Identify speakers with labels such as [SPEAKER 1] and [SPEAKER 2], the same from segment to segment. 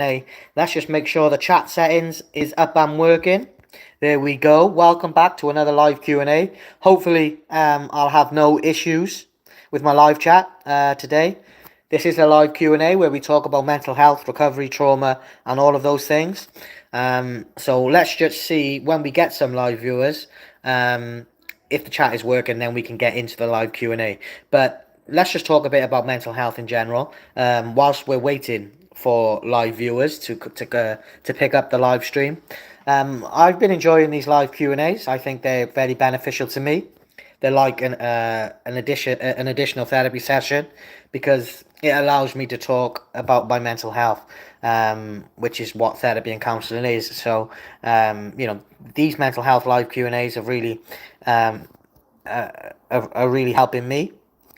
[SPEAKER 1] Hey, let's just make sure the chat settings is up and working. There we go. Welcome back to another live Q&A. Hopefully, I'll have no issues with my live chat today. This is a live Q&A where we talk about mental health, recovery, trauma, and all of those things. So let's just see when we get some live viewers. If the chat is working, then we can get into the live Q&A. But let's just talk a bit about mental health in general. Whilst we're waiting for live viewers to pick up the live stream. I've been enjoying these live Q&As. I think they're very beneficial to me. They're like an additional therapy session because it allows me to talk about my mental health, which is what therapy and counselling is. So, these mental health live Q&As are really really helping me,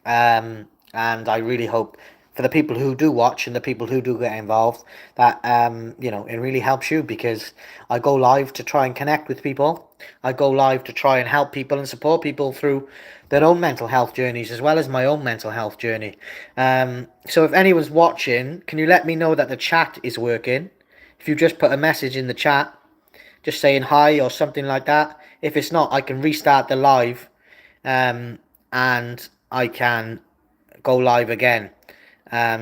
[SPEAKER 1] and I really hope for the people who do watch and the people who do get involved that it really helps you, because I go live to try and connect with people. I go live to try and help people and support people through their own mental health journeys, as well as my own mental health journey. So if anyone's watching, can you let me know that the chat is working? If you just put a message in the chat just saying hi or something like that. If it's not, I can restart the live, and I can go live again.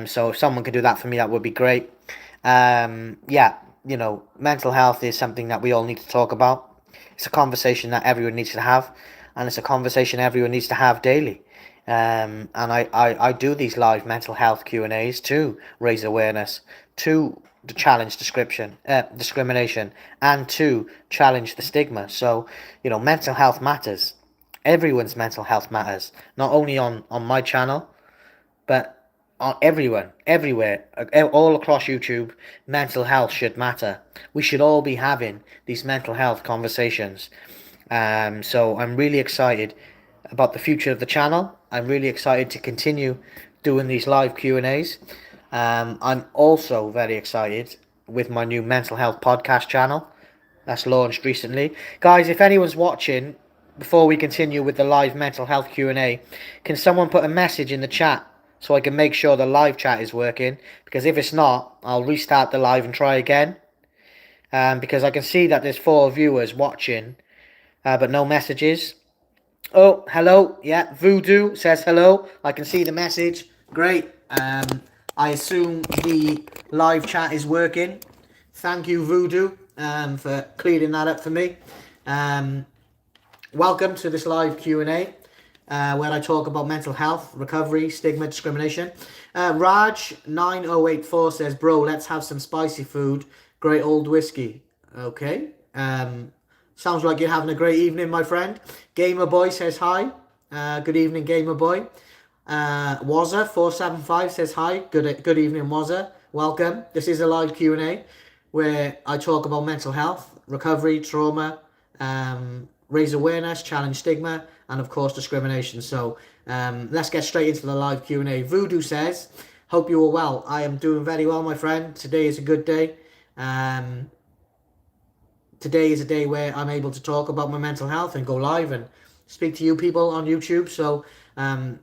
[SPEAKER 1] So if someone could do that for me, that would be great. Mental health is something that we all need to talk about. It's a conversation that everyone needs to have, and it's a conversation everyone needs to have daily. And I do these live mental health Q&As to raise awareness, to challenge discrimination, and to challenge the stigma. So, mental health matters. Everyone's mental health matters, not only on my channel, but on everyone, everywhere, all across YouTube. Mental health should matter. We should all be having these mental health conversations. So I'm really excited about the future of the channel. I'm really excited to continue doing these live Q&As. I'm also very excited with my new mental health podcast channel that's launched recently. Guys, if anyone's watching, before we continue with the live mental health Q&A, can someone put a message in the chat so I can make sure the live chat is working? Because if it's not, I'll restart the live and try again. Because I can see that there's 4 viewers watching, but no messages. Oh, hello. Yeah, Voodoo says hello. I can see the message. Great. I assume the live chat is working. Thank you, Voodoo, for clearing that up for me. Welcome to this live Q&A, where I talk about mental health, recovery, stigma, discrimination. Raj9084 says, bro, let's have some spicy food. Great old whiskey. Okay. Sounds like you're having a great evening, my friend. Gamer Boy says hi. Good evening, Gamer Boy. Wazza475 says hi. Good evening, Wazza. Welcome. This is a live Q&A where I talk about mental health, recovery, trauma, raise awareness, challenge stigma, and of course discrimination. So let's get straight into the live Q&A. Voodoo says, hope you are well. I am doing very well, my friend. Today is a good day. Today is a day where I'm able to talk about my mental health and go live and speak to you people on YouTube. So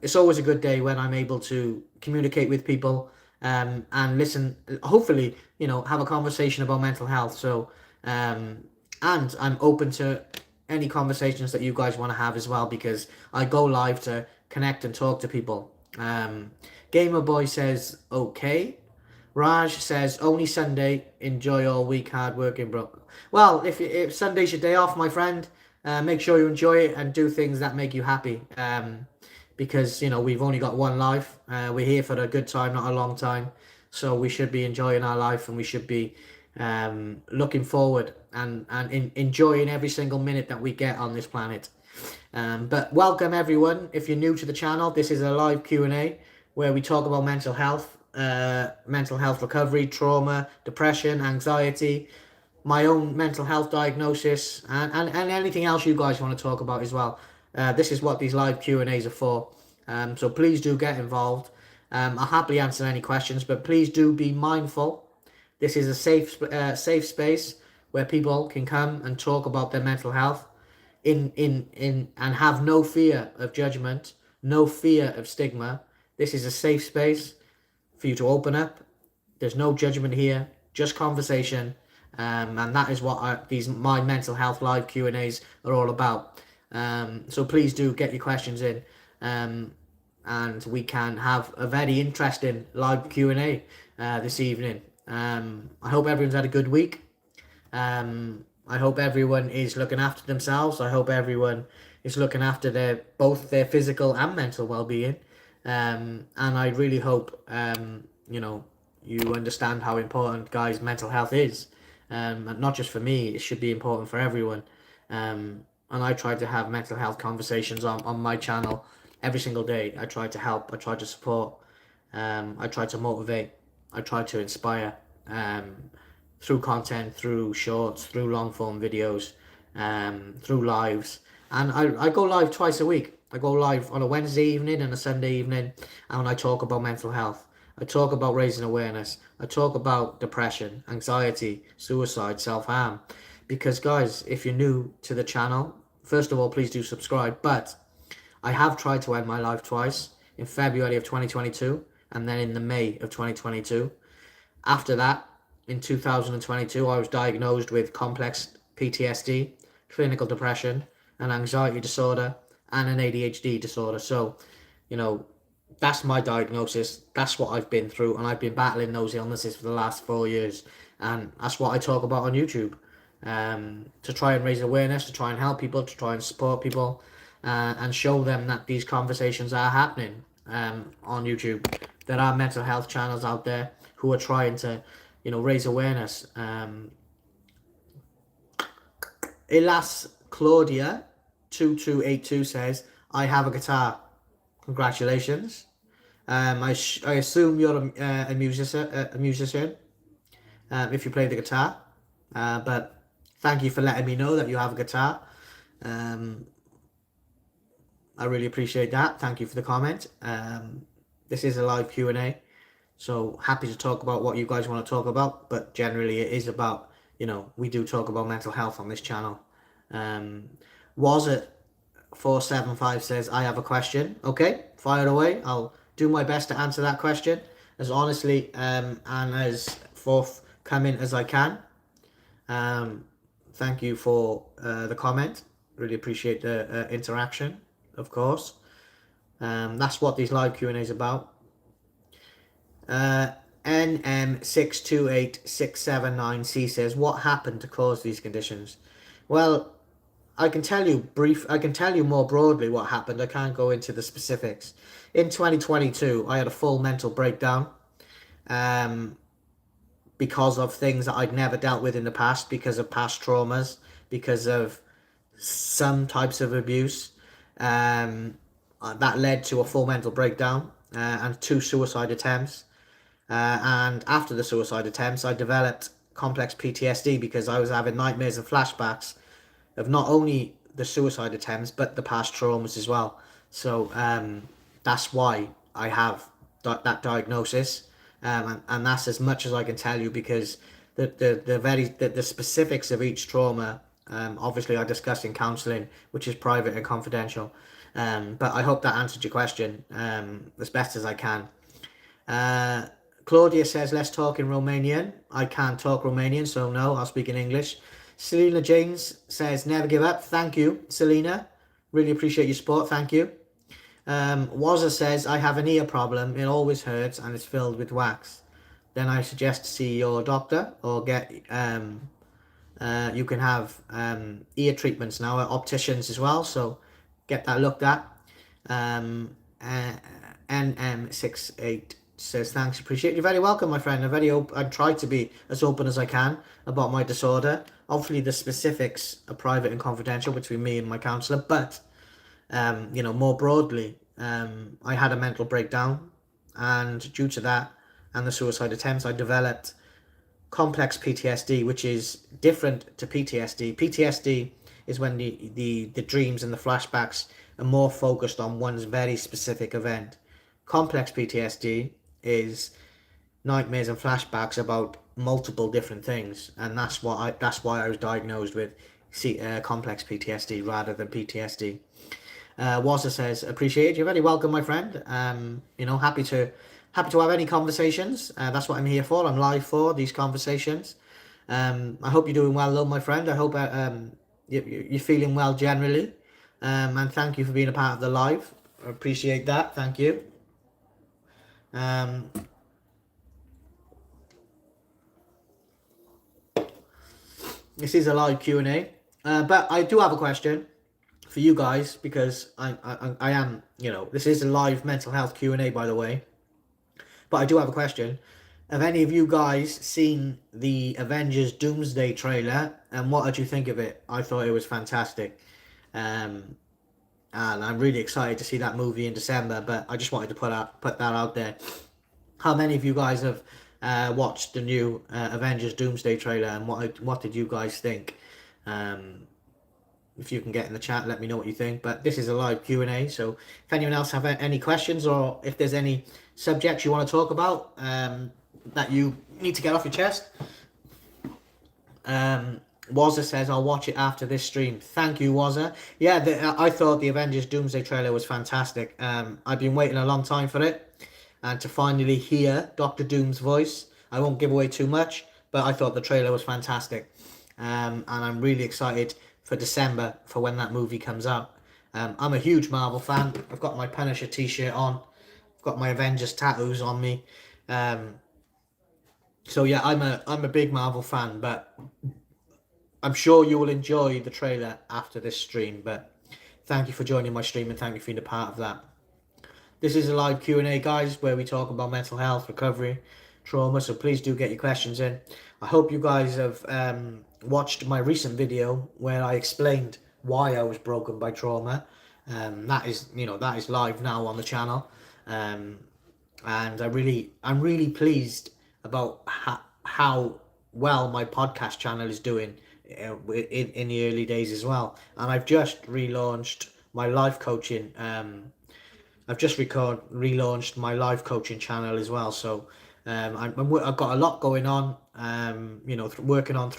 [SPEAKER 1] it's always a good day when I'm able to communicate with people and listen, hopefully, have a conversation about mental health. So, and I'm open to any conversations that you guys want to have as well, because I go live to connect and talk to people. Gamer Boy says, okay. Raj says, only Sunday, enjoy all week, hard working, bro. Well, if Sunday's your day off, my friend, make sure you enjoy it and do things that make you happy. Because, we've only got one life. We're here for a good time, not a long time. So we should be enjoying our life, and we should be looking forward and enjoying every single minute that we get on this planet. But welcome, everyone. If you're new to the channel, this is a live Q&A where we talk about mental health recovery, trauma, depression, anxiety, my own mental health diagnosis, and anything else you guys want to talk about as well. This is what these live Q&As are for. So please do get involved. I'll happily answer any questions, but please do be mindful. This is a safe space where people can come and talk about their mental health and have no fear of judgment, no fear of stigma. This is a safe space for you to open up. There's no judgment here. just conversation, and that is what my mental health live Q&As are all about. So please do get your questions in, and we can have a very interesting live Q&A this evening. I hope everyone's had a good week. I hope everyone is looking after themselves. I hope everyone is looking after both their physical and mental well-being. And I really hope you understand how important, guys, mental health is. And not just for me, it should be important for everyone. And I try to have mental health conversations on my channel every single day. I try to help. I try to support. I try to motivate. I try to inspire. Through content, through shorts, through long form videos, through lives. And I go live twice a week. I go live on a Wednesday evening and a Sunday evening, and I talk about mental health. I talk about raising awareness. I talk about depression, anxiety, suicide, self-harm. Because guys, if you're new to the channel, first of all, please do subscribe. But I have tried to end my life twice, in February of 2022 and then in the May of 2022. After that, in 2022, I was diagnosed with complex PTSD, clinical depression, an anxiety disorder, and an ADHD disorder. So, that's my diagnosis. That's what I've been through, and I've been battling those illnesses for the last 4 years. And that's what I talk about on YouTube, to try and raise awareness, to try and help people, to try and support people, and show them that these conversations are happening on YouTube. There are mental health channels out there who are trying to raise awareness. Elas Claudia 2282 says, I have a guitar. Congratulations. I assume you're a musician, if you play the guitar. But thank you for letting me know that you have a guitar. I really appreciate that. Thank you for the comment. This is a live Q&A. So happy to talk about what you guys want to talk about, but generally it is about, we do talk about mental health on this channel. Was it 475 says, I have a question. Okay, fire away. I'll do my best to answer that question as honestly and as forthcoming as I can. Thank you for the comment. Really appreciate the interaction, of course. That's what these live Q&As about. NM628679C says, what happened to cause these conditions? Well, I can tell you more broadly what happened. I can't go into the specifics. In 2022, I had a full mental breakdown because of things that I'd never dealt with in the past, because of past traumas, because of some types of abuse. That led to a full mental breakdown and 2 suicide attempts. And after the suicide attempts, I developed complex PTSD because I was having nightmares and flashbacks of not only the suicide attempts, but the past traumas as well. So that's why I have that diagnosis. And that's as much as I can tell you, because the specifics of each trauma, obviously I discuss in counselling, which is private and confidential. But I hope that answered your question as best as I can. Claudia says, let's talk in Romanian. I can't talk Romanian, so no, I'll speak in English. Selena James says, never give up. Thank you, Selena. Really appreciate your support. Thank you. Wazza says, I have an ear problem. It always hurts and it's filled with wax. Then I suggest to see your doctor or get, you can have ear treatments now at opticians as well. So get that looked at. NM68 says, thanks, appreciate it. You're very welcome, my friend. I try to be as open as I can about my disorder. Obviously, the specifics are private and confidential between me and my counsellor, but more broadly, I had a mental breakdown, and due to that and the suicide attempts, I developed complex PTSD, which is different to PTSD. PTSD is when the dreams and the flashbacks are more focused on one's very specific event. Complex PTSD is nightmares and flashbacks about multiple different things, and that's why I was diagnosed with complex PTSD rather than PTSD. Wazza says, appreciate it. You're very welcome, my friend. Happy to happy to have any conversations. That's what I'm here for. I'm live for these conversations. I hope you're doing well, though, my friend. I hope you're feeling well generally. And thank you for being a part of the live. I appreciate that. Thank you. This is a live Q&A. But I do have a question for you guys, because I am, this is a live mental health Q&A, by the way. But I do have a question. Have any of you guys seen the Avengers Doomsday trailer, and what did you think of it? I thought it was fantastic. And I'm really excited to see that movie in December, but I just wanted to put that out there. How many of you guys have watched the new Avengers Doomsday trailer, and what did you guys think? If you can get in the chat, let me know what you think. But this is a live Q&A, so if anyone else have any questions, or if there's any subjects you want to talk about that you need to get off your chest, Wazza says, I'll watch it after this stream. Thank you, Wazza. Yeah, I thought the Avengers Doomsday trailer was fantastic. I've been waiting a long time for it, and to finally hear Doctor Doom's voice. I won't give away too much, but I thought the trailer was fantastic. And I'm really excited for December, for when that movie comes out. I'm a huge Marvel fan. I've got my Punisher t-shirt on. I've got my Avengers tattoos on me. So yeah, I'm a big Marvel fan, but I'm sure you will enjoy the trailer after this stream. But thank you for joining my stream, and thank you for being a part of that. This is a live Q&A, guys, where we talk about mental health, recovery, trauma, so please do get your questions in. I hope you guys have watched my recent video where I explained why I was broken by trauma. That is live now on the channel. And I'm really pleased about how well my podcast channel is doing in the early days as well. And I've just relaunched my life coaching. I've just relaunched my life coaching channel as well. So I've got a lot going on. Working on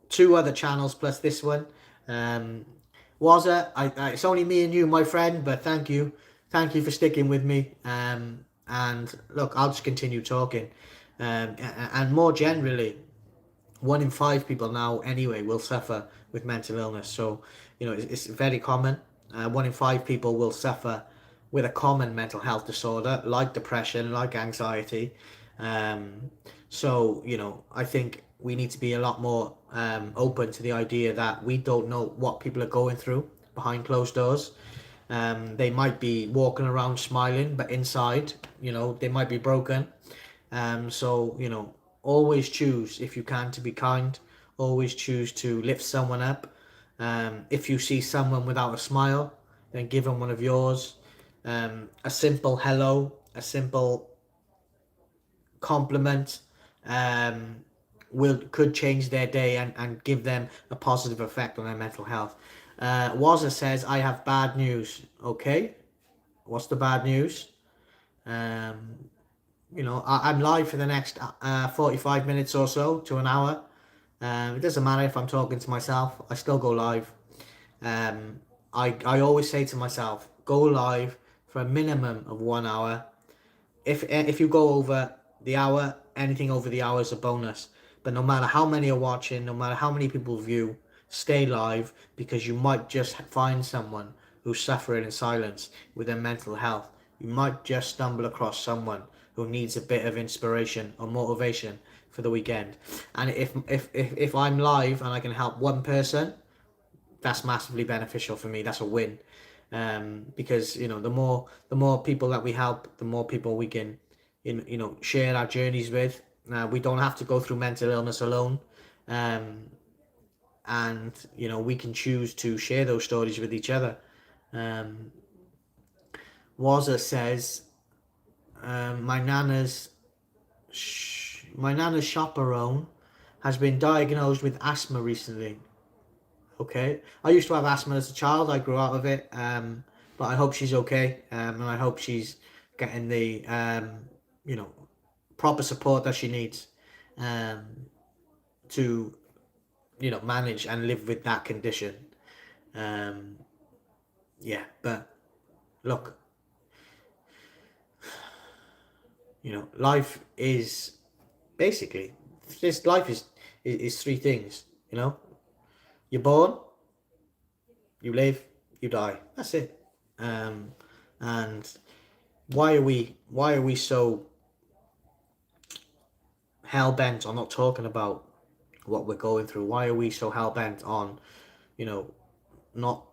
[SPEAKER 1] two other channels plus this one. It's only me and you, my friend, but thank you for sticking with me. And look, I'll just continue talking. And more generally, 1 in 5 people now anyway will suffer with mental illness. So it's very common. 1 in 5 people will suffer with a common mental health disorder, like depression, like anxiety. So I think we need to be a lot more open to the idea that we don't know what people are going through behind closed doors. They might be walking around smiling, but inside, they might be broken. So always choose, if you can, to be kind. Always choose to lift someone up. If you see someone without a smile, then give them one of yours. A simple hello, a simple compliment could change their day and give them a positive effect on their mental health. Wazza says, I have bad news. Okay, what's the bad news? I'm live for the next 45 minutes or so to an hour. It doesn't matter if I'm talking to myself, I still go live. I always say to myself, go live for a minimum of 1 hour. If you go over the hour, anything over the hour is a bonus. But no matter how many are watching, no matter how many people view, stay live, because you might just find someone who's suffering in silence with their mental health. You might just stumble across someone who needs a bit of inspiration or motivation for the weekend. And if I'm live and I can help one person, that's massively beneficial for me. That's a win. Because the more people that we help, the more people we can share our journeys with. We don't have to go through mental illness alone. And we can choose to share those stories with each other. Wazza says, my nana's chaperone has been diagnosed with asthma recently. Okay, I used to have asthma as a child. I grew out of it, but I hope she's okay, and I hope she's getting the proper support that she needs to manage and live with that condition. But look, life is basically, this life is three things. You're born, you live, you die. That's it. Um, and why are we so hell bent on not talking about what we're going through? Why are we so hell bent on, you know, not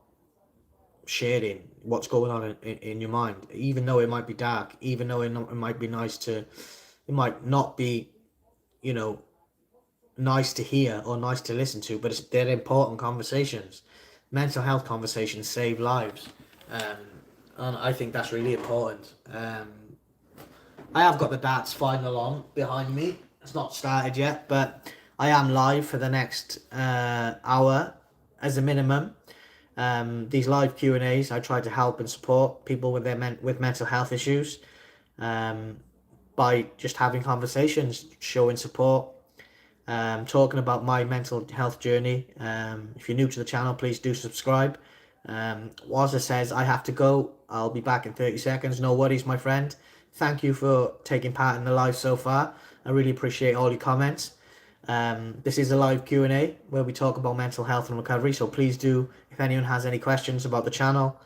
[SPEAKER 1] sharing what's going on in your mind, even though it might be dark, even though it might be it might not be, you know, nice to hear or nice to listen to, but they're important conversations. Mental health conversations save lives, um, and I think that's really important. I have got the darts final on behind me. It's not started yet, but I am live for the next hour as a minimum. These live Q&As, I try to help and support people with with mental health issues, um, by just having conversations, showing support, talking about my mental health journey. If you're new to the channel, please do subscribe. Wazza says, I have to go. I'll be back in 30 seconds. No worries, my friend. Thank you for taking part in the live so far. I really appreciate all your comments. This is a live Q&A where we talk about mental health and recovery. So please do, if anyone has any questions about the channel,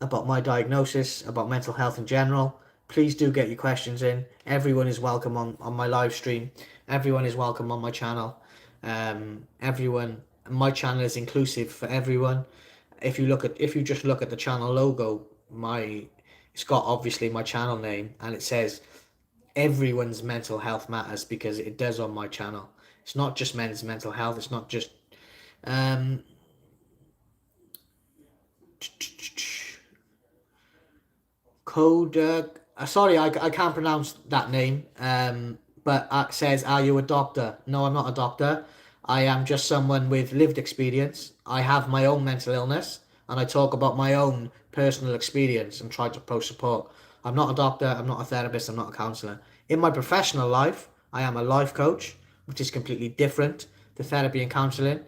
[SPEAKER 1] about my diagnosis, about mental health in general, please do get your questions in. Everyone is welcome on my live stream. Everyone is welcome on my channel. My channel is inclusive for everyone. If you just look at the channel logo, it's got obviously my channel name, and it says everyone's mental health matters, because it does on my channel. It's not just men's mental health. It's not just code. Sorry, I can't pronounce that name. But it says, "Are you a doctor?" No, I'm not a doctor. I am just someone with lived experience. I have my own mental illness, and I talk about my own personal experience and try to post support. I'm not a doctor. I'm not a therapist. I'm not a counselor. In my professional life, I am a life coach, which is completely different to therapy and counseling.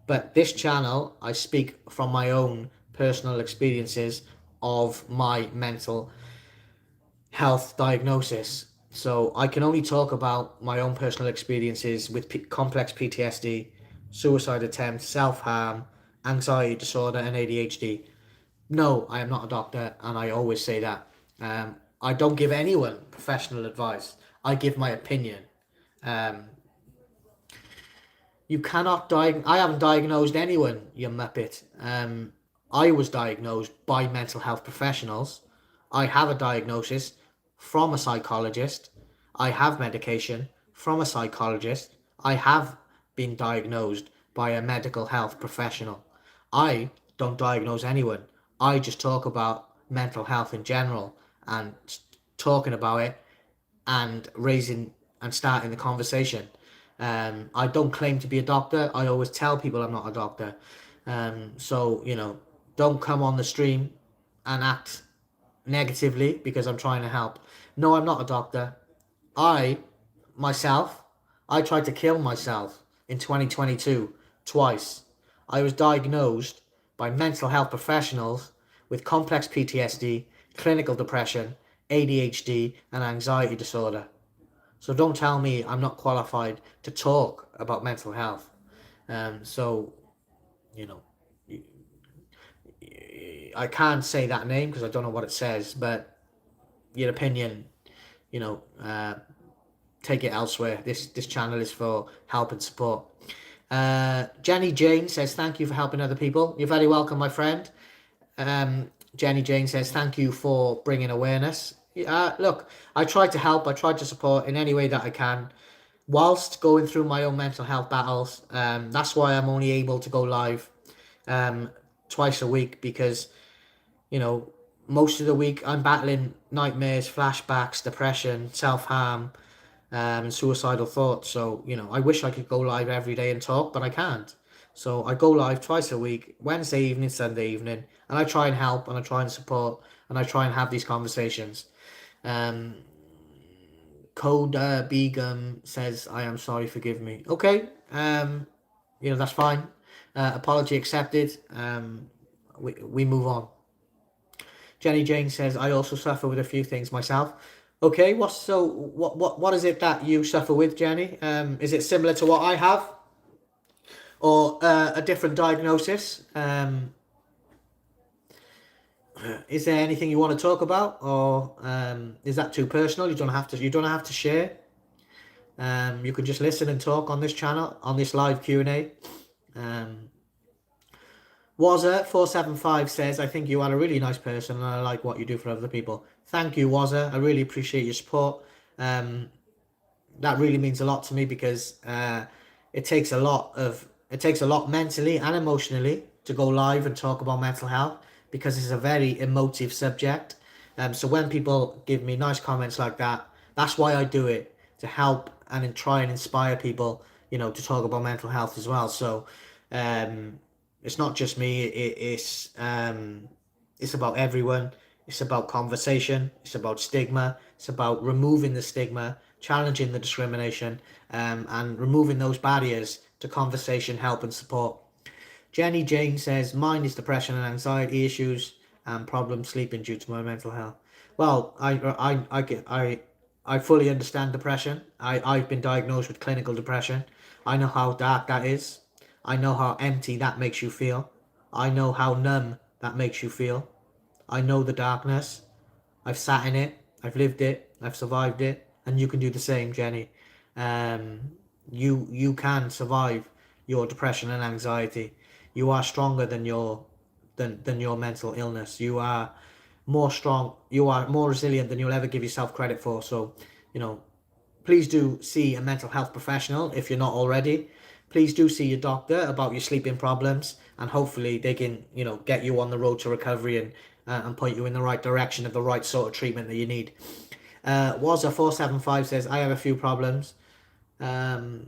[SPEAKER 1] But this channel, I speak from my own personal experiences of my mental health diagnosis. So I can only talk about my own personal experiences with complex PTSD, suicide attempts, self-harm, anxiety disorder, and ADHD. No, I am not a doctor, and I always say that. I don't give anyone professional advice. I give my opinion. Um, You cannot I haven't diagnosed anyone, you muppet. I was diagnosed by mental health professionals. I have a diagnosis from a psychologist. I have medication from a psychologist. I have been diagnosed by a medical health professional. I don't diagnose anyone. I just talk about mental health in general, and talking about it and raising and starting the conversation. I don't claim to be a doctor. I always tell people I'm not a doctor. So, don't come on the stream and act negatively because I'm trying to help. No, I'm not a doctor. I, myself, I tried to kill myself in 2022 twice. I was diagnosed by mental health professionals with complex PTSD, clinical depression, ADHD, and anxiety disorder. So don't tell me I'm not qualified to talk about mental health. So, you know, I can't say that name because I don't know what it says, but your opinion, you know, take it elsewhere. This channel is for help and support. Jenny Jane says, thank you for helping other people. You're very welcome, my friend. Jenny Jane says, thank you for bringing awareness. Look, I try to help. I try to support in any way that I can, whilst going through my own mental health battles. That's why I'm only able to go live twice a week, because, most of the week I'm battling nightmares, flashbacks, depression, self-harm, and suicidal thoughts. So, I wish I could go live every day and talk, but I can't. So I go live twice a week, Wednesday evening, Sunday evening, and I try and help, and I try and support, and I try and have these conversations. Coda Begum says, I am sorry, forgive me. Okay, that's fine. Apology accepted. We move on. Jenny Jane says, I also suffer with a few things myself. Okay, what is it that you suffer with, Jenny? Is it similar to what I have, or a different diagnosis? Is there anything you want to talk about, or is that too personal? You don't have to. You don't have to share. You can just listen and talk on this channel, on this live Q&A. Um, Wazza475 says, I think you are a really nice person and I like what you do for other people. Thank you, Wazza. I really appreciate your support. Um, that really means a lot to me because it takes a lot mentally and emotionally to go live and talk about mental health because it's a very emotive subject. So when people give me nice comments like that, that's why I do it, to help and try and inspire people, to talk about mental health as well. So um, it's not just me. It's about everyone. It's about conversation. It's about stigma. It's about removing the stigma, challenging the discrimination, and removing those barriers to conversation, help, and support. Jenny Jane says, mine is depression and anxiety issues and problems sleeping due to my mental health. Well, I fully understand depression. I've been diagnosed with clinical depression. I know how dark that is. I know how empty that makes you feel. I know how numb that makes you feel. I know the darkness. I've sat in it. I've lived it. I've survived it. And you can do the same, Jenny. Um, you can survive your depression and anxiety. You are stronger than your mental illness. You are more strong. You are more resilient than you'll ever give yourself credit for. So, you know, please do see a mental health professional if you're not already. Please do see your doctor about your sleeping problems, and hopefully they can, get you on the road to recovery and point you in the right direction of the right sort of treatment that you need. Wazza475 says, I have a few problems. Um,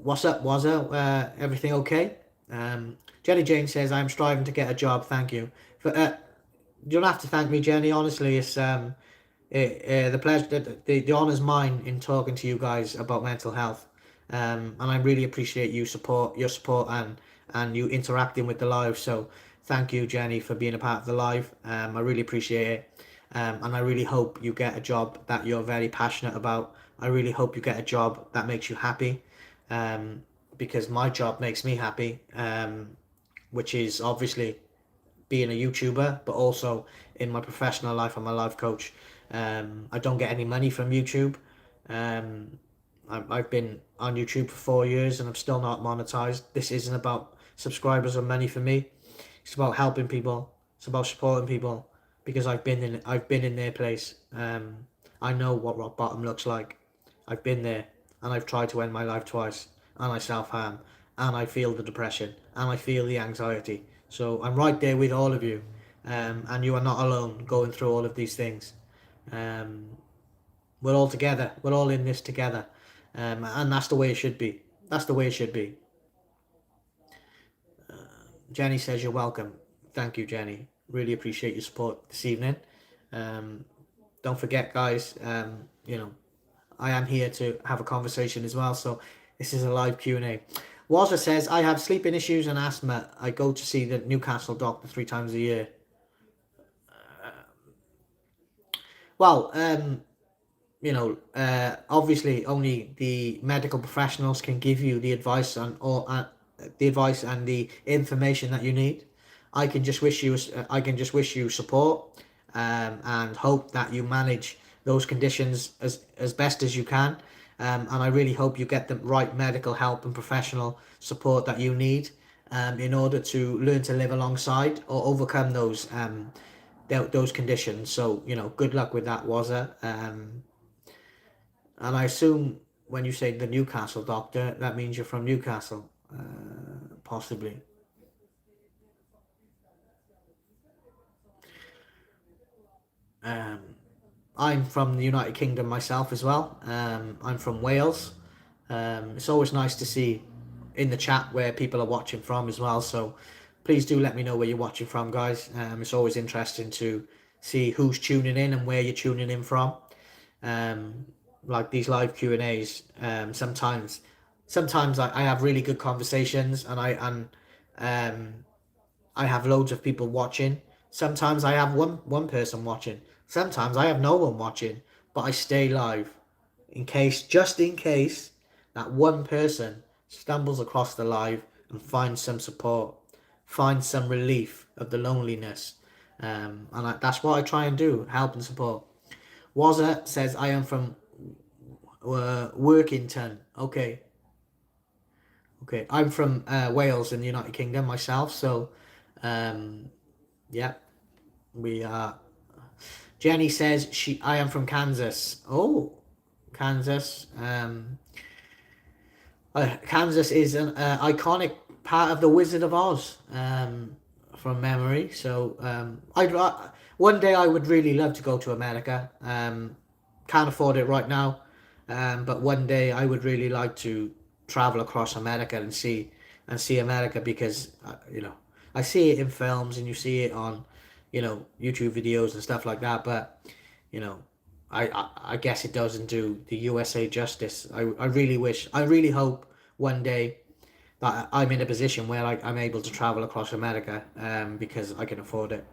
[SPEAKER 1] what's up, Wazza? Everything okay? Jenny Jane says, I'm striving to get a job. Thank you. You don't have to thank me, Jenny. Honestly, it's the pleasure, the honor's mine in talking to you guys about mental health. And I really appreciate your support, and you interacting with the live. So thank you, Jenny, for being a part of the live. I really appreciate it. And I really hope you get a job that you're very passionate about. I really hope you get a job that makes you happy. Um, because my job makes me happy. Which is obviously being a YouTuber, but also in my professional life, I'm a life coach. I don't get any money from YouTube. Um, I've been on YouTube for 4 years and I'm still not monetized. This isn't about subscribers or money for me. It's about helping people. It's about supporting people because I've been in their place. I know what rock bottom looks like. I've been there and I've tried to end my life twice and I self-harm and I feel the depression and I feel the anxiety. So I'm right there with all of you, and you are not alone going through all of these things. Um, we're all together. We're all in this together, and that's the way it should be. That's the way it should be. Jenny says you're welcome. Thank you, Jenny. Really appreciate your support this evening. Um, don't forget, guys. I am here to have a conversation as well. So this is a live Q&A. Walter says, I have sleeping issues and asthma. I go to see the Newcastle doctor 3 times a year. Well, obviously only the medical professionals can give you the advice the advice and the information that you need. I can just wish you support, and hope that you manage those conditions as best as you can. And I really hope you get the right medical help and professional support that you need, in order to learn to live alongside or overcome those conditions. So, good luck with that, Wazza. And I assume when you say the Newcastle doctor, that means you're from Newcastle, possibly. Um, I'm from the United Kingdom myself as well. I'm from Wales. It's always nice to see in the chat where people are watching from as well. So please do let me know where you're watching from, guys. It's always interesting to see who's tuning in and where you're tuning in from. Um, like these live Q&As. Sometimes I have really good conversations um, I have loads of people watching. Sometimes I have one person watching. Sometimes I have no one watching. but I stay live just in case that one person stumbles across the live and finds some support, finds some relief of the loneliness. That's what I try and do, help and support. Wazza says, I am from Workington. Okay. Okay. I'm from Wales in the United Kingdom myself. So, yeah, we are. Jenny says, I am from Kansas. Oh, Kansas. Kansas is an iconic part of the Wizard of Oz, from memory. So one day I would really love to go to America. Can't afford it right now, but one day I would really like to travel across America and see America, because I see it in films and you see it on YouTube videos and stuff like that, but you know I guess it doesn't do the USA justice. I really hope one day that I'm in a position where I'm able to travel across America, because I can afford it.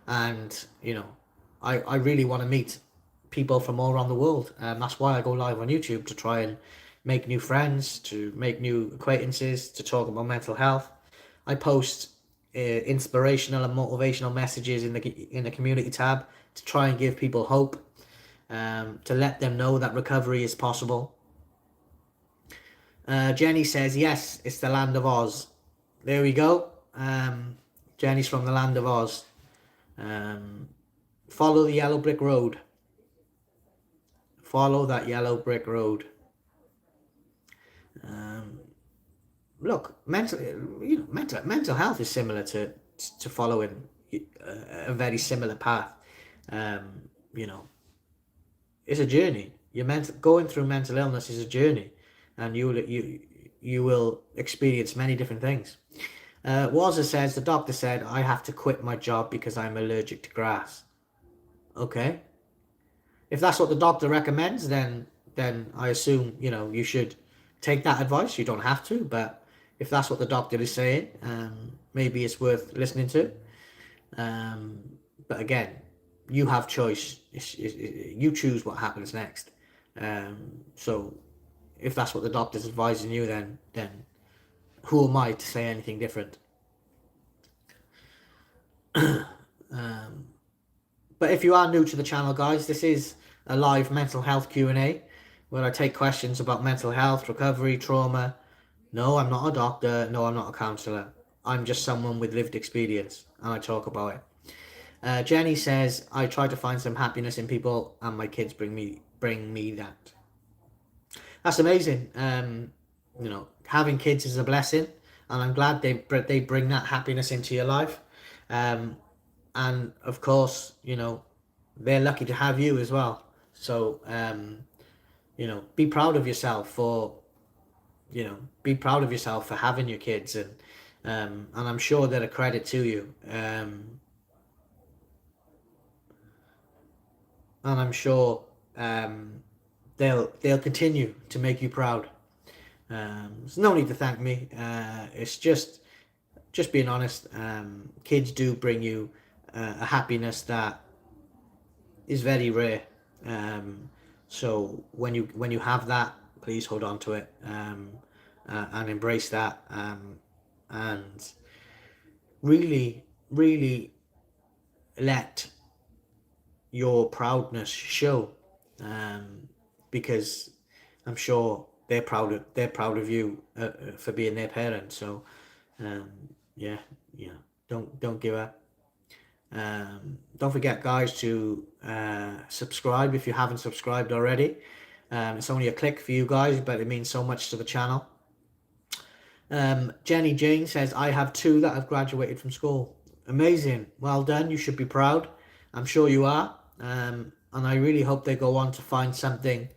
[SPEAKER 1] And I really want to meet people from all around the world. That's why I go live on YouTube, to try and make new friends, to make new acquaintances, to talk about mental health. I post inspirational and motivational messages in the community tab to try and give people hope, to let them know that recovery is possible. Jenny says, yes, it's the land of Oz. There we go. Jenny's from the land of Oz. Follow the yellow brick road. Follow that yellow brick road. Look, mental health is similar to following a very similar path. You know, it's a journey. Going through mental illness is a journey, and you will experience many different things. Wazza says, the doctor said I have to quit my job because I'm allergic to grass. Okay. If that's what the doctor recommends, then I assume you should take that advice. You don't have to, but if that's what the doctor is saying, maybe it's worth listening to. But again, you have choice. You choose what happens next. So if that's what the doctor's advising you, then who am I to say anything different? But if you are new to the channel, guys, this is a live mental health Q&A where I take questions about mental health, recovery, trauma. No, I'm not a doctor. No, I'm not a counsellor. I'm just someone with lived experience, and I talk about it. Jenny says, I try to find some happiness in people, and my kids bring me that. That's amazing. Having kids is a blessing, and I'm glad they bring that happiness into your life. And of course, they're lucky to have you as well. So, be proud of yourself for having your kids, and I'm sure they're a credit to you. And I'm sure they'll continue to make you proud. There's no need to thank me. It's just being honest. Kids do bring you a happiness that is very rare. So when you have that, please hold on to it, and embrace that, and really, really let your proudness show, because I'm sure they're proud of you for being their parent. So yeah, don't give up. Don't forget, guys, to subscribe if you haven't subscribed already. It's only a click for you guys, but it means so much to the channel. Jenny Jane says, I have 2 that have graduated from school. Amazing. Well done. You should be proud. I'm sure you are. And I really hope they go on to find something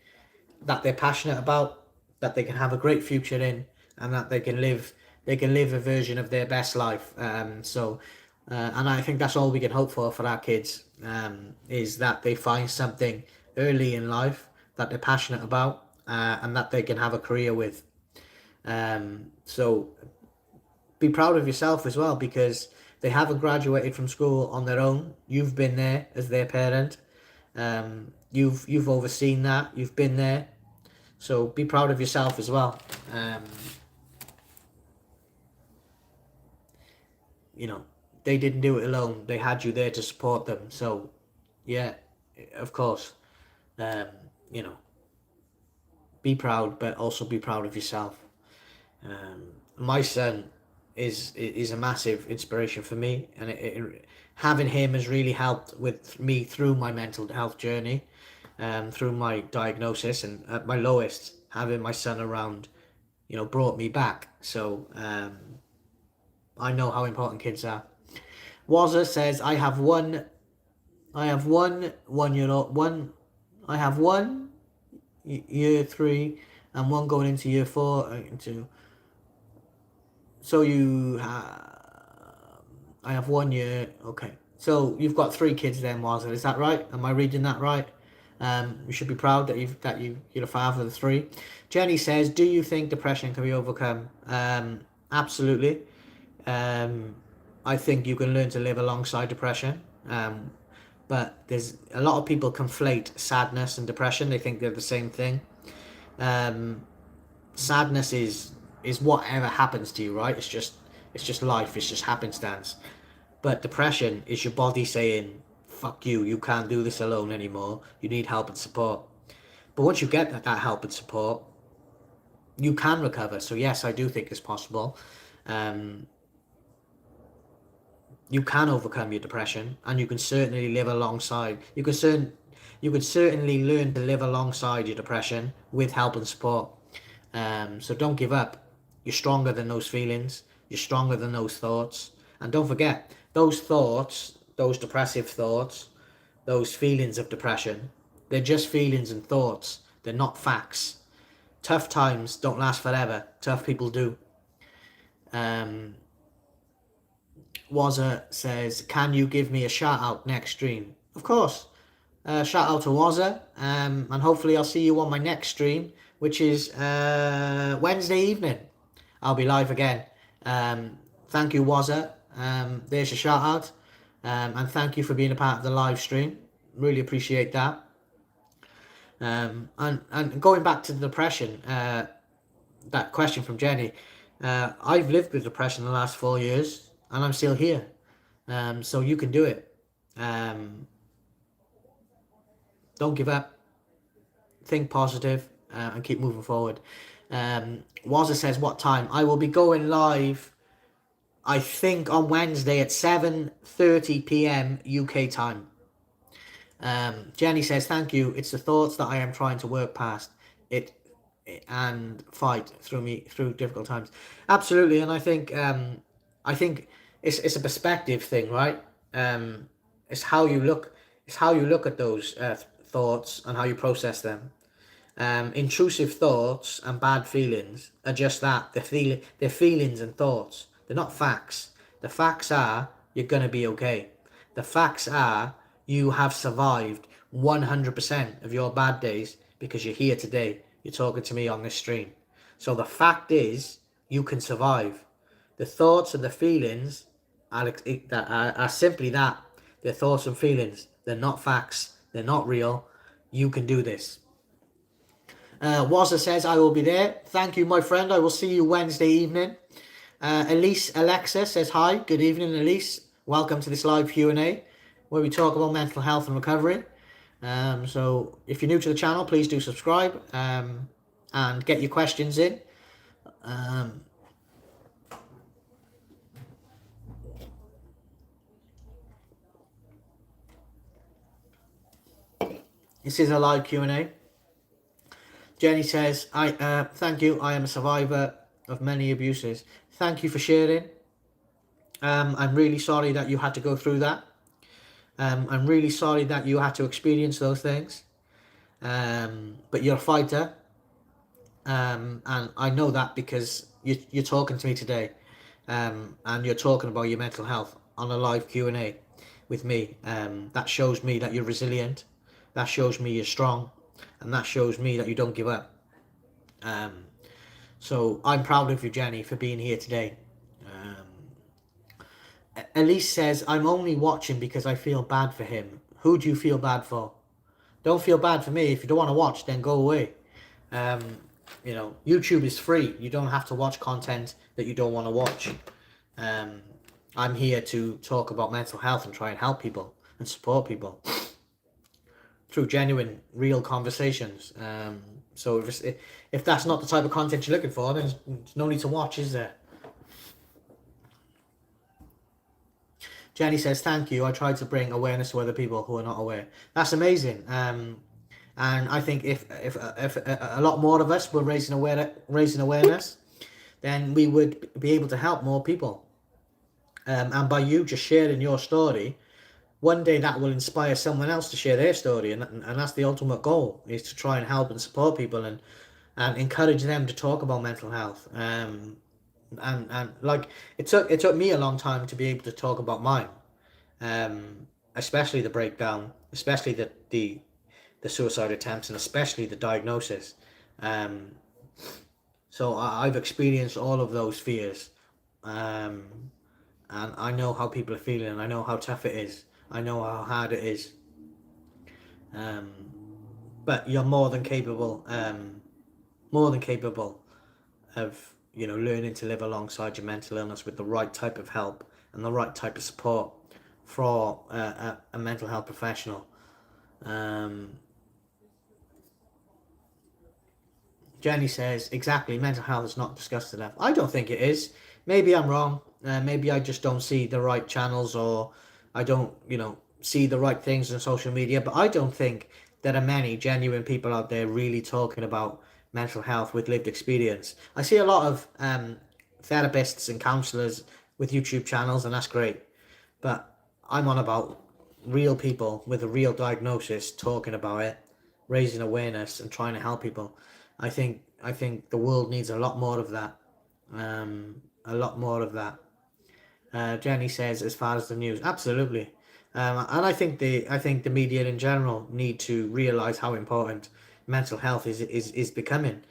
[SPEAKER 1] that they're passionate about, that they can have a great future in, and that they can live a version of their best life. And I think that's all we can hope for our kids, is that they find something early in life that they're passionate about, and that they can have a career with. So be proud of yourself as well, because they haven't graduated from school on their own. You've been there as their parent, You've overseen that. You've been there. So be proud of yourself as well. You know, they didn't do it alone. They had you there to support them. So, yeah, of course, um, you know, be proud, but also be proud of yourself. My son is a massive inspiration for me, and having him has really helped with me through my mental health journey, through my diagnosis, and at my lowest, having my son around, brought me back. So I know how important kids are. Wazza says, I have one year old, I have one year three and one going into year four. So I have 1 year. Okay. So you've got 3 kids then, Wazza. Is that right? Am I reading that right? You should be proud that you're a father of 3. Jenny says, do you think depression can be overcome? Absolutely. I think you can learn to live alongside depression. But there's a lot of people conflate sadness and depression. They think they're the same thing. Sadness is whatever happens to you, right? It's just life. It's just happenstance. But depression is your body saying, "Fuck you. You can't do this alone anymore. You need help and support." But once you get that help and support, you can recover. So yes, I do think it's possible. You can overcome your depression, and you can certainly live alongside. You can certainly learn to live alongside your depression with help and support. So don't give up. You're stronger than those feelings. You're stronger than those thoughts. And don't forget, those thoughts, those depressive thoughts, those feelings of depression, they're just feelings and thoughts. They're not facts. Tough times don't last forever. Tough people do. Wazza says, can you give me a shout out next stream? Of course. Shout out to Wazza. And hopefully I'll see you on my next stream, which is Wednesday evening. I'll be live again. Thank you, Wazza. There's your shout out. And thank you for being a part of the live stream. Really appreciate that. And going back to the depression, that question from Jenny, I've lived with depression the last 4 years, and I'm still here. So you can do it. Don't give up. Think positive, and keep moving forward. Wazza says, what time? I will be going live, I think, on Wednesday at 7:30 p.m. UK time. Jenny says, thank you. It's the thoughts that I am trying to work past it and fight through difficult times. Absolutely. And I think it's a perspective thing, right? It's how you look at those thoughts and how you process them. Intrusive thoughts and bad feelings are just that. They're feelings and thoughts. They're not facts. The facts are you're going to be okay. The facts are you have survived 100% of your bad days because you're here today. You're talking to me on this stream. So the fact is you can survive. The thoughts and the feelings are simply that. They're thoughts and feelings. They're not facts. They're not real. You can do this. Wazza says, I will be there. Thank you, my friend. I will see you Wednesday evening. Elise Alexa says, hi. Good evening, Elise. Welcome to this live Q&A where we talk about mental health and recovery. So if you're new to the channel, please do subscribe and get your questions in. This is a live Q&A. Jenny says, thank you. I am a survivor of many abuses. Thank you for sharing. I'm really sorry that you had to go through that. I'm really sorry that you had to experience those things. But you're a fighter. And I know that because you're talking to me today. And you're talking about your mental health on a live Q&A with me. That shows me that you're resilient. That shows me you're strong. And that shows me that you don't give up. So I'm proud of you, Jenny, for being here today. Elise says, I'm only watching because I feel bad for him. Who do you feel bad for? Don't feel bad for me. If you don't want to watch, then go away. Um, you know, YouTube is free. You don't have to watch content that you don't want to watch. Um, I'm here to talk about mental health and try and help people and support people through genuine, real conversations. So if that's not the type of content you're looking for, then there's no need to watch, is there? Jenny says, thank you. I tried to bring awareness to other people who are not aware. That's amazing. And I think if a lot more of us were raising awareness, then we would be able to help more people. And by you just sharing your story, one day that will inspire someone else to share their story, and that's the ultimate goal, is to try and help and support people and encourage them to talk about mental health. And like it took me a long time to be able to talk about mine, especially the breakdown, especially the suicide attempts, and especially the diagnosis. Um, so I've experienced all of those fears, and I know how people are feeling, and I know how tough it is. I know how hard it is. Um, but you're more than capable of learning to live alongside your mental illness with the right type of help and the right type of support for a mental health professional. Um, Jenny says, exactly, mental health is not discussed enough. I don't think it is. Maybe I'm wrong. Maybe I just don't see the right channels, or I don't, see the right things on social media. But I don't think there are many genuine people out there really talking about mental health with lived experience. I see a lot of therapists and counselors with YouTube channels, and that's great. But I'm on about real people with a real diagnosis talking about it, raising awareness and trying to help people. I think the world needs a lot more of that. A lot more of that. Jenny says, as far as the news, absolutely. And I think the media in general need to realize how important mental health is becoming,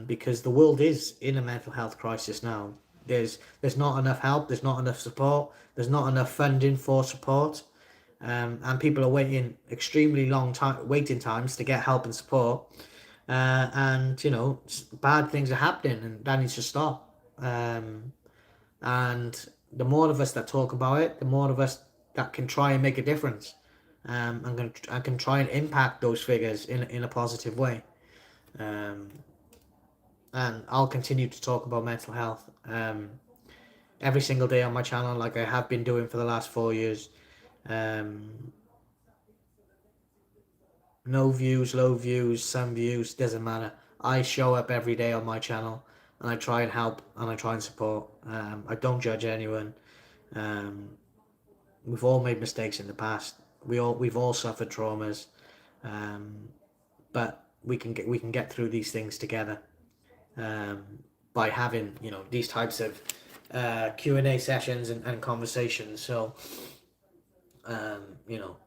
[SPEAKER 1] because the world is in a mental health crisis now. There's not enough help. There's not enough support. There's not enough funding for support, and people are waiting extremely long waiting times to get help and support. And bad things are happening, and that needs to stop. And the more of us that talk about it, the more of us that can try and make a difference. I can try and impact those figures in a positive way. Um, and I'll continue to talk about mental health every single day on my channel, like I have been doing for the last 4 years. Um, no views, low views, some views, doesn't matter. I show up every day on my channel, and I try and help, and I try and support. I don't judge anyone. Um, we've all made mistakes in the past. We've all suffered traumas, um, but we can get through these things together, um, by having these types of Q&A sessions and conversations. So um, you know,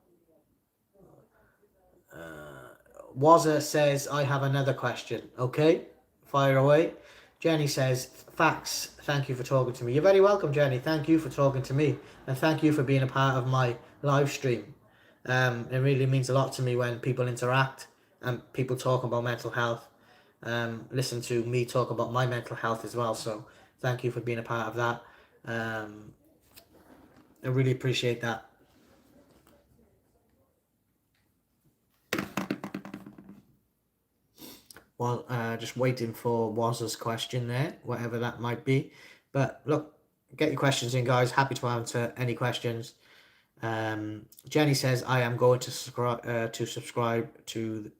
[SPEAKER 1] Wazza says, I have another question. Okay, fire away. Jenny says, facts. Thank you for talking to me. You're very welcome, Jenny. Thank you for talking to me. And thank you for being a part of my live stream. It really means a lot to me when people interact and people talk about mental health. Listen to me talk about my mental health as well. So thank you for being a part of that. I really appreciate that. Well, just waiting for Waz's question there, whatever that might be. But look, get your questions in, guys. Happy to answer any questions. Jenny says, I am going to subscribe to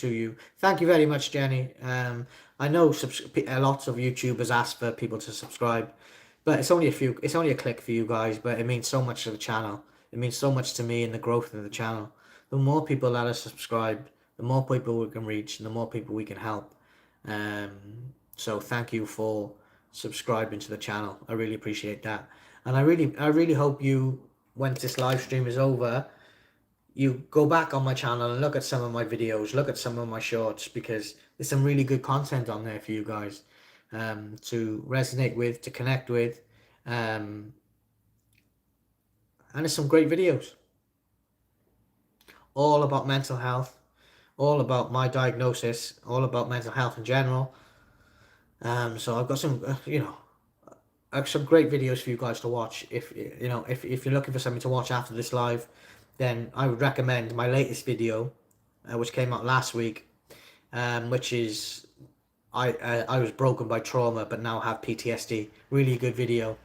[SPEAKER 1] you. Thank you very much, Jenny. I know lots of YouTubers ask for people to subscribe, but it's only a click for you guys, but it means so much to the channel. It means so much to me and the growth of the channel. The more people that are subscribed, the more people we can reach, and the more people we can help. Um, so thank you for subscribing to the channel. I really appreciate that, and I really hope you, once this live stream is over, you go back on my channel and look at some of my videos, look at some of my shorts, because there's some really good content on there for you guys, to resonate with, to connect with, and there's some great videos all about mental health, all about my diagnosis, all about mental health in general. So I've got some, some great videos for you guys to watch. If you're looking for something to watch after this live, then I would recommend my latest video, which came out last week, which is I was broken by trauma, but now have PTSD. Really good video.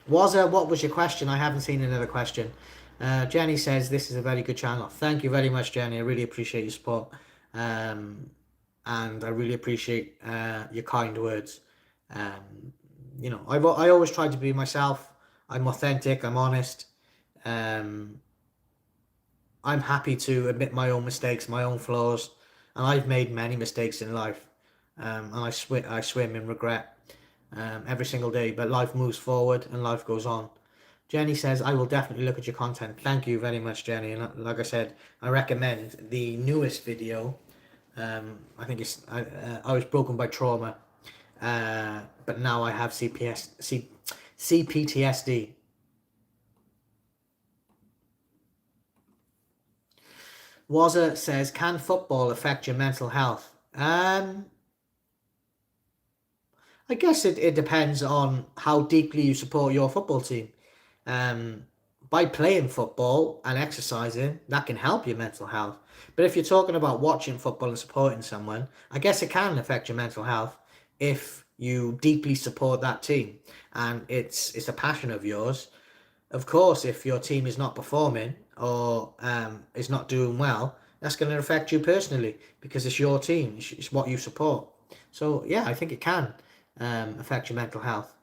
[SPEAKER 1] What was your question? I haven't seen another question. Jenny says this is a very good channel. Thank you very much, Jenny. I really appreciate your support, and I really appreciate your kind words. I always try to be myself. I'm authentic. I'm honest. Um, I'm happy to admit my own mistakes, my own flaws, and I've made many mistakes in life. And I swim in regret every single day. But life moves forward and life goes on. Jenny says, I will definitely look at your content. Thank you very much, Jenny. And like I said, I recommend the newest video. I think I was broken by trauma, but now I have CPTSD. Wazza says, can football affect your mental health? I guess it depends on how deeply you support your football team. Um, by playing football and exercising, that can help your mental health. But if you're talking about watching football and supporting someone, I guess it can affect your mental health if you deeply support that team and it's a passion of yours. Of course, if your team is not performing or is not doing well, that's going to affect you personally because it's your team, it's what you support. So yeah, I think it can affect your mental health.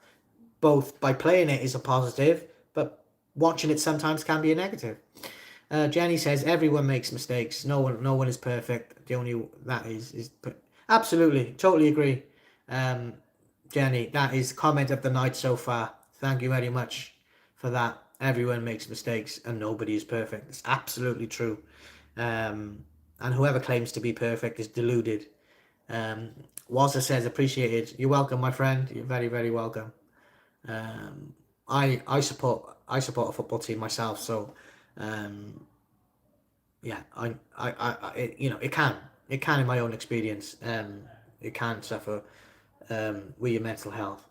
[SPEAKER 1] Both by playing it is a positive, but watching it sometimes can be a negative. Jenny says everyone makes mistakes. No one is perfect. The only that is absolutely, totally agree. Um, Jenny, that is comment of the night so far. Thank you very much for that. Everyone makes mistakes and nobody is perfect. It's absolutely true. And whoever claims to be perfect is deluded. Um, Wazza says appreciated. You're welcome, my friend. You're very, very welcome. Um, I support a football team myself, so um, yeah, it can in my own experience, it can suffer with your mental health.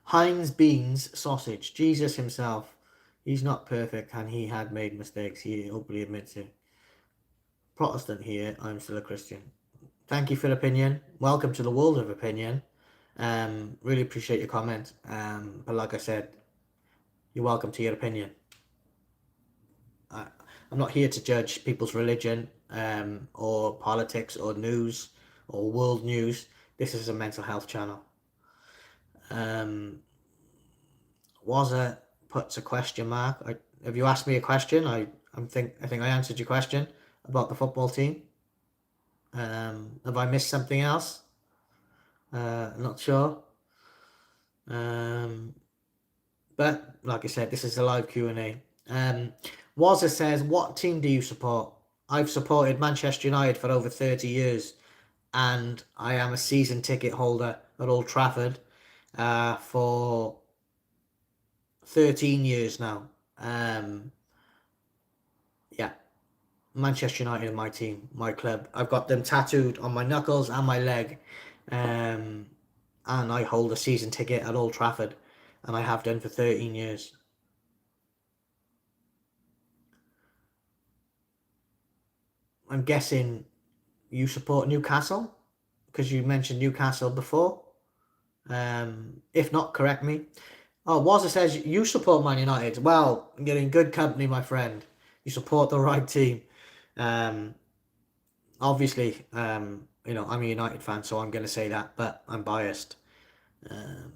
[SPEAKER 1] Heinz beans sausage. Jesus himself, he's not perfect, and he had made mistakes. He openly admits it. Protestant here. I'm still a Christian. Thank you for your opinion. Welcome to the world of opinion. Really appreciate your comment. But like I said, you're welcome to your opinion. I'm not here to judge people's religion, or politics, or news, or world news. This is a mental health channel. Wazza puts a question mark. Have you asked me a question? I think I answered your question about the football team. Have I missed something else? Not sure. But like I said, this is a live Q&A. Wazza says, what team do you support? I've supported Manchester United for over 30 years, and I am a season ticket holder at Old Trafford for 13 years now. Yeah, Manchester United are my team, my club. I've got them tattooed on my knuckles and my leg, and I hold a season ticket at Old Trafford, and I have done for 13 years. I'm guessing you support Newcastle because you mentioned Newcastle before. If not, correct me. Oh, Wazza says you support Man United. Well, you're in good company, my friend. You support the right team. Um, Obviously, I'm a United fan, so I'm going to say that, but I'm biased. Um,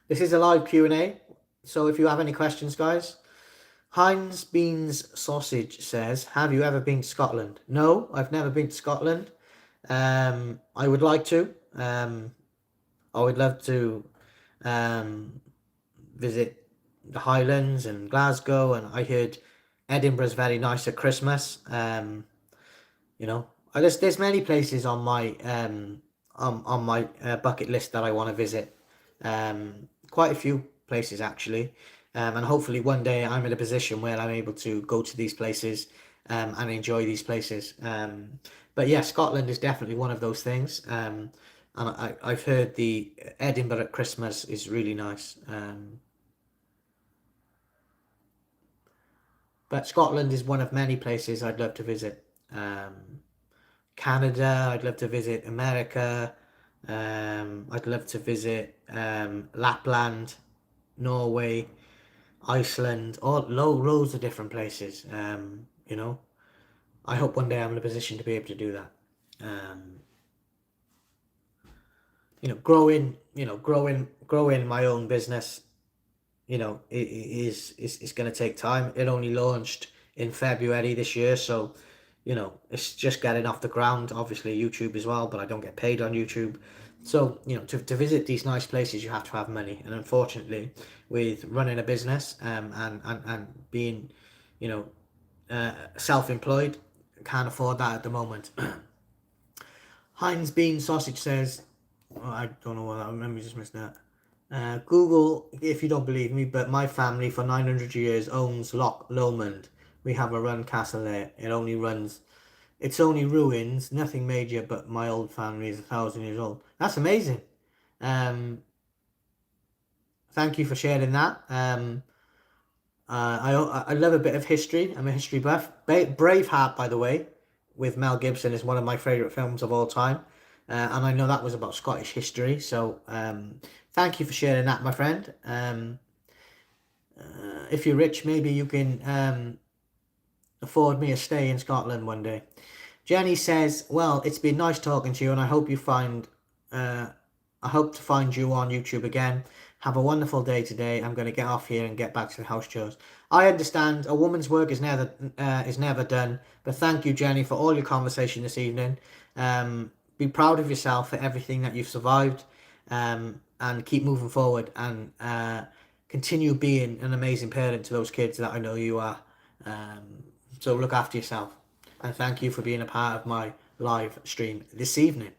[SPEAKER 1] this is a live Q&A, so if you have any questions, guys. Heinz Beans Sausage says, have you ever been to Scotland? No, I've never been to Scotland. I would like to. I would love to visit the Highlands and Glasgow, and I heard Edinburgh's very nice at Christmas. You know, there's many places on my bucket list that I want to visit. Quite a few places actually, and hopefully one day I'm in a position where I'm able to go to these places and enjoy these places. But yeah, Scotland is definitely one of those things. And I've heard the Edinburgh at Christmas is really nice. But Scotland is one of many places I'd love to visit. Canada, I'd love to visit America. I'd love to visit Lapland, Norway, Iceland, loads of different places. You know, I hope one day I'm in a position to be able to do that. Um, growing my own business, is going to take time. It only launched in February this year, so it's just getting off the ground. Obviously, YouTube as well, but I don't get paid on YouTube. So, to visit these nice places, you have to have money. And unfortunately, with running a business and being, you know, self-employed, can't afford that at the moment. Heinz Bean Sausage says, oh, I don't know what that, let me just miss that. Google, if you don't believe me, but my family for 900 years owns Loch Lomond. We have a run castle there. It's only ruins, nothing major, but my old family is 1,000 years old. That's amazing. Um, Thank you for sharing that. I love a bit of history. I'm a history buff. Braveheart, by the way, with Mel Gibson is one of my favourite films of all time. And I know that was about Scottish history. So thank you for sharing that, my friend. If you're rich, maybe you can afford me a stay in Scotland one day. Jenny says, well, it's been nice talking to you, and I hope to find you on YouTube again. Have a wonderful day today. I'm going to get off here and get back to the house chores. I understand a woman's work is never done, but thank you, Jenny, for all your conversation this evening. Be proud of yourself for everything that you've survived, and keep moving forward, and continue being an amazing parent to those kids that I know you are. So look after yourself, and thank you for being a part of my live stream this evening.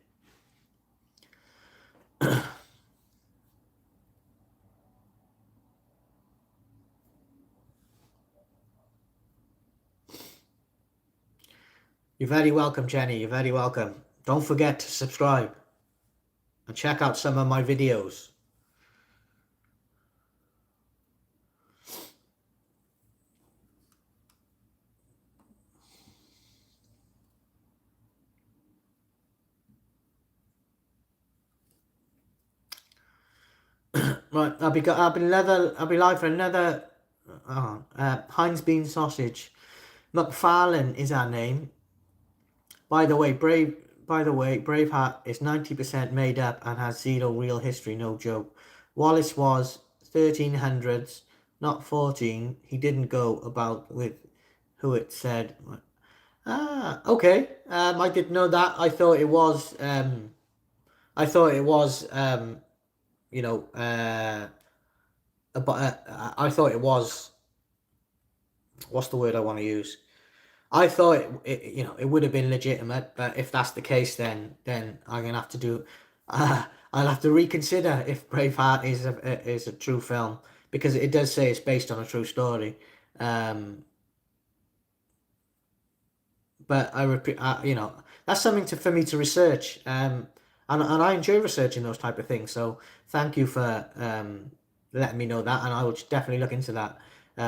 [SPEAKER 1] You're very welcome, Jenny. You're very welcome. Don't forget to subscribe and check out some of my videos. Right, I'll be live for another Heinz Bean Sausage. McFarlane is our name. By the way, Braveheart is 90% made up and has zero real history, no joke. Wallace was 1300s, not 14. He didn't go about with who it said. Okay. I didn't know that. I thought it was. You know. I thought it was. What's the word I want to use? I thought it would have been legitimate, but if that's the case, then I'm gonna have to do. I'll have to reconsider if Braveheart is a true film, because it does say it's based on a true story. But I repeat, that's something for me to research. And I enjoy researching those type of things. So thank you for letting me know that, and I will definitely look into that,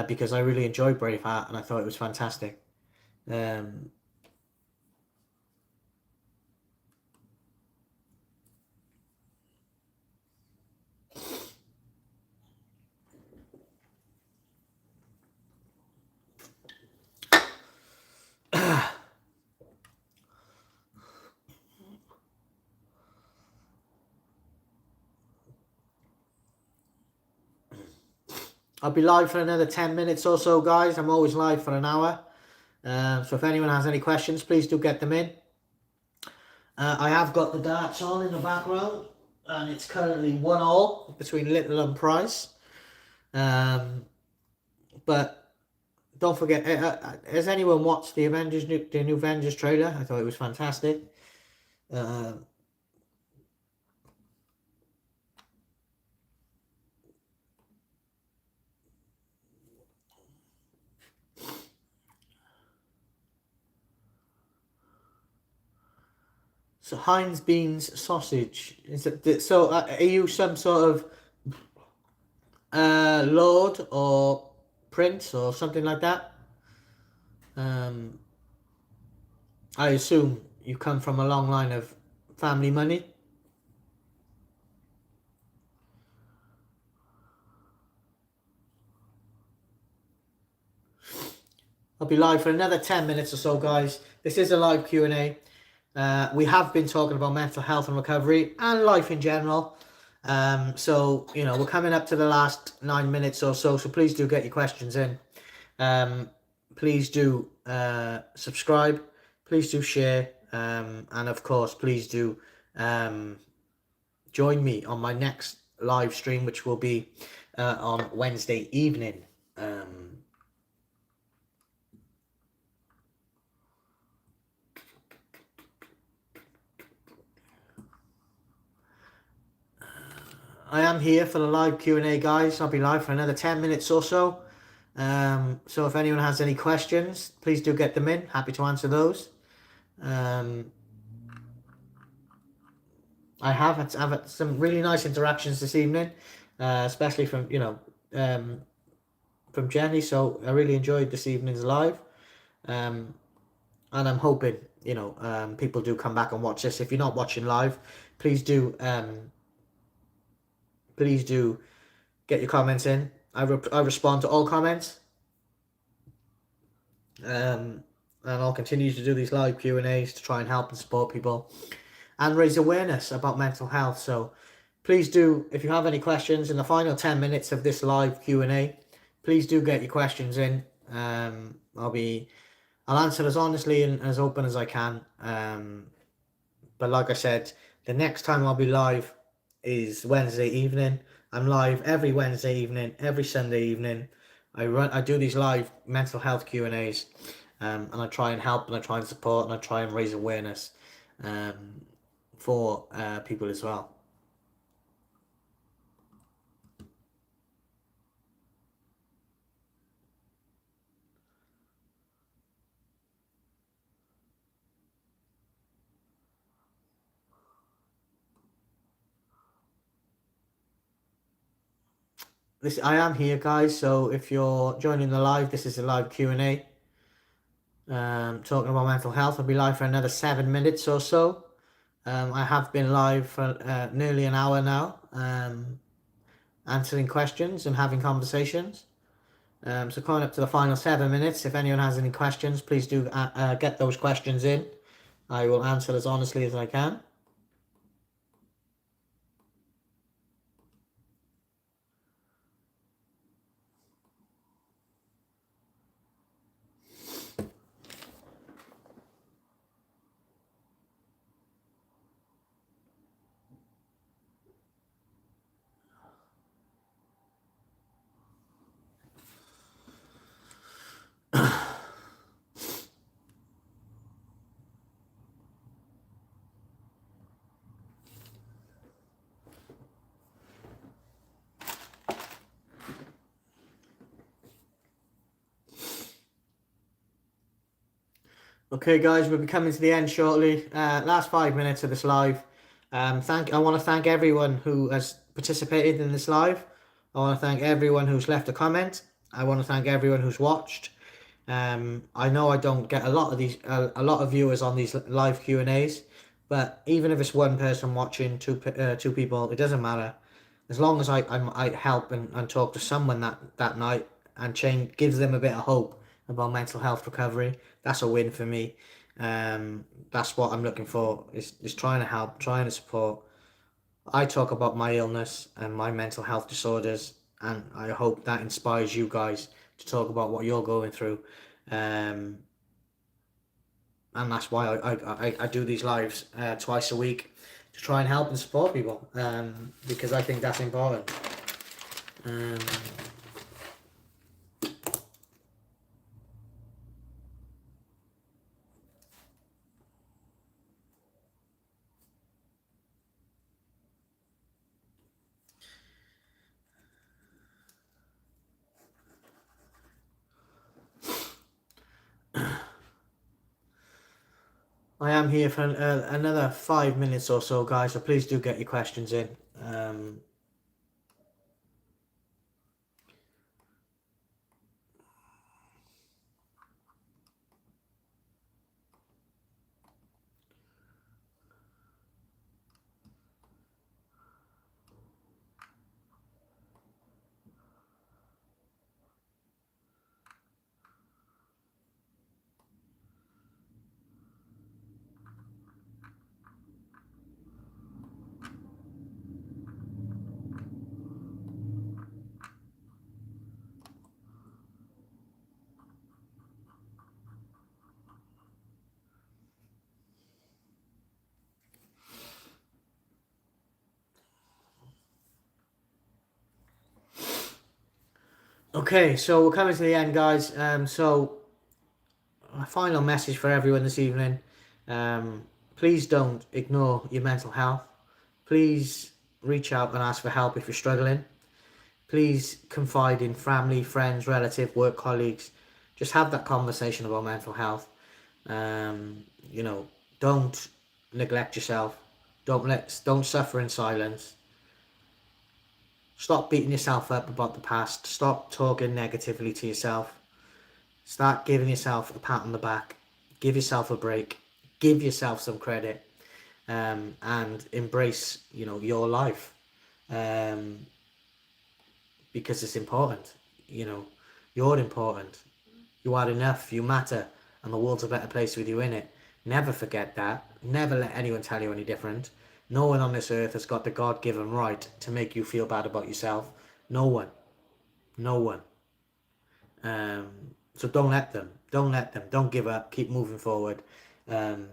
[SPEAKER 1] because I really enjoyed Braveheart and I thought it was fantastic. Um, I'll be live for another 10 minutes or so, guys. I'm always live for an hour. So if anyone has any questions, please do get them in. I have got the darts on in the background. and it's currently 1-1 between Little and Price. But don't forget, has anyone watched the new Avengers trailer? I thought it was fantastic. So Heinz Beans sausage, is it? So are you some sort of lord or prince or something like that? Um, I assume you come from a long line of family money. I'll be live for another 10 minutes or so, guys. This is a live Q&A. We have been talking about mental health and recovery and life in general. So, we're coming up to the last 9 minutes or so, so please do get your questions in. Please do subscribe. Please do share. And of course, please do join me on my next live stream, which will be on Wednesday evening. I am here for the live Q&A, guys. I'll be live for another 10 minutes or so. So if anyone has any questions, please do get them in. Happy to answer those. I've had some really nice interactions this evening, especially from from Jenny. So I really enjoyed this evening's live, and I'm hoping people do come back and watch this. If you're not watching live, please do get your comments in. I respond to all comments, and I'll continue to do these live Q&As to try and help and support people and raise awareness about mental health. So please do, if you have any questions in the final 10 minutes of this live Q&A, please do get your questions in. I'll answer as honestly and as open as I can. But like I said, the next time I'll be live is Wednesday evening. I'm live every Wednesday evening, every Sunday evening. I do these live mental health Q&As, and I try and help and I try and support and I try and raise awareness for people as well. I am here, guys. So if you're joining the live, this is a live Q&A. Talking about mental health. I'll be live for another 7 minutes or so. I have been live for nearly an hour now, answering questions and having conversations. So coming up to the final 7 minutes. If anyone has any questions, please do get those questions in. I will answer as honestly as I can. Okay, guys, we'll be coming to the end shortly. Last 5 minutes of this live. I want to thank everyone who has participated in this live. I want to thank everyone who's left a comment. I want to thank everyone who's watched. I know I don't get a lot of viewers on these live Q&As, but even if it's one person watching, two people, it doesn't matter. As long as I help and talk to someone that night and gives them a bit of hope about mental health recovery, that's a win for me. That's what I'm looking for, is trying to help, trying to support. I talk about my illness and my mental health disorders, and I hope that inspires you guys to talk about what you're going through. And that's why I do these lives twice a week, to try and help and support people, because I think that's important. I am here for another 5 minutes or so, guys, so please do get your questions in. Okay, so we're coming to the end, guys. So a final message for everyone this evening. Please don't ignore your mental health. Please reach out and ask for help if you're struggling. Please confide in family, friends, relative, work colleagues. Just have that conversation about mental health. You know, don't neglect yourself. Don't suffer in silence. Stop beating yourself up about the past. Stop talking negatively to yourself. Start giving yourself a pat on the back. Give yourself a break. Give yourself some credit. And embrace, your life. Because it's important. You're important. You are enough. You matter. And the world's a better place with you in it. Never forget that. Never let anyone tell you any different. No one on this earth has got the God-given right to make you feel bad about yourself. No one. No one. So don't let them. Don't let them. Don't give up. Keep moving forward. Sorry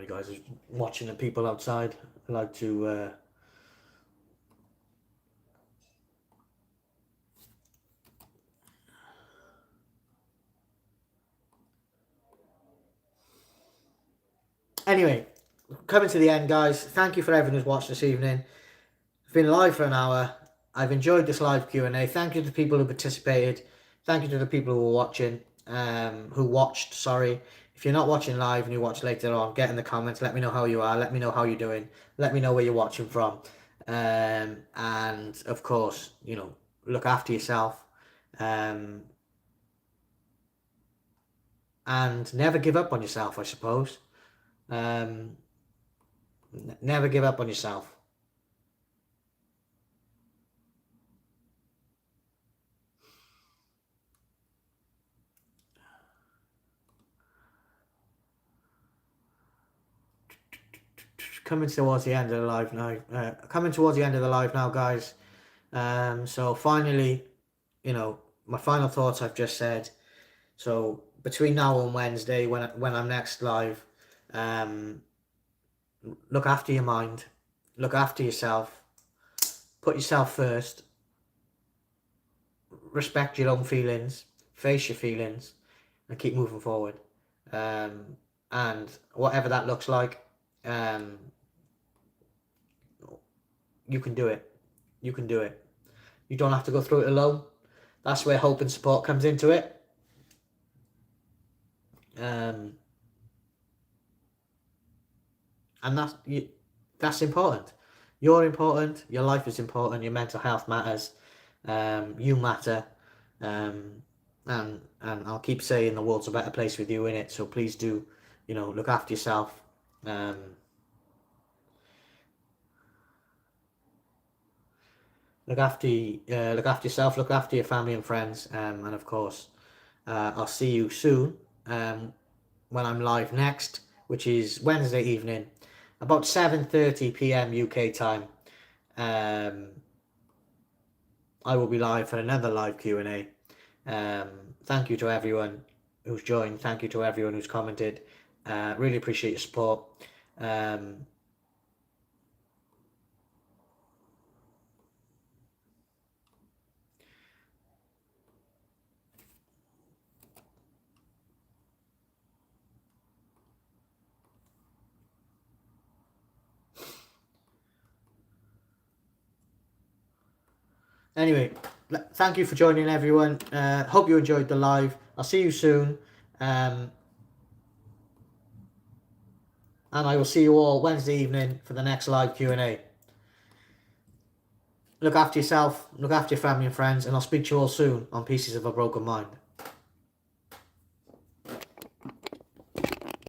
[SPEAKER 1] guys, I was watching the people outside. I like to Anyway, coming to the end, guys. Thank you for everyone who's watched this evening. I've been live for an hour. I've enjoyed this live Q&A. Thank you to the people who participated. Thank you to the people who were watching, who watched, sorry. If you're not watching live and you watch later on, get in the comments. Let me know how you are. Let me know how you're doing. Let me know where you're watching from. And, of course, look after yourself. And never give up on yourself, I suppose. Never give up on yourself. Coming towards the end of the live now, guys. So finally, my final thoughts I've just said. So between now and Wednesday, when I'm next live, look after your mind, look after yourself, put yourself first, respect your own feelings, face your feelings, and keep moving forward. And whatever that looks like, you can do it. You can do it. You don't have to go through it alone. That's where hope and support comes into it. And that's important. You're important. Your life is important. Your mental health matters. You matter. And I'll keep saying the world's a better place with you in it. So please do, look after yourself. Look after yourself. Look after your family and friends. And of course, I'll see you soon. When I'm live next, which is Wednesday evening, about 7:30 p.m. UK time. I will be live for another live Q&A. Thank you to everyone who's joined. Thank you to everyone who's commented. Really appreciate your support. Anyway, thank you for joining, everyone. Hope you enjoyed the live. I'll see you soon. And I will see you all Wednesday evening for the next live Q&A. Look after yourself, look after your family and friends, and I'll speak to you all soon on Pieces of a Broken Mind.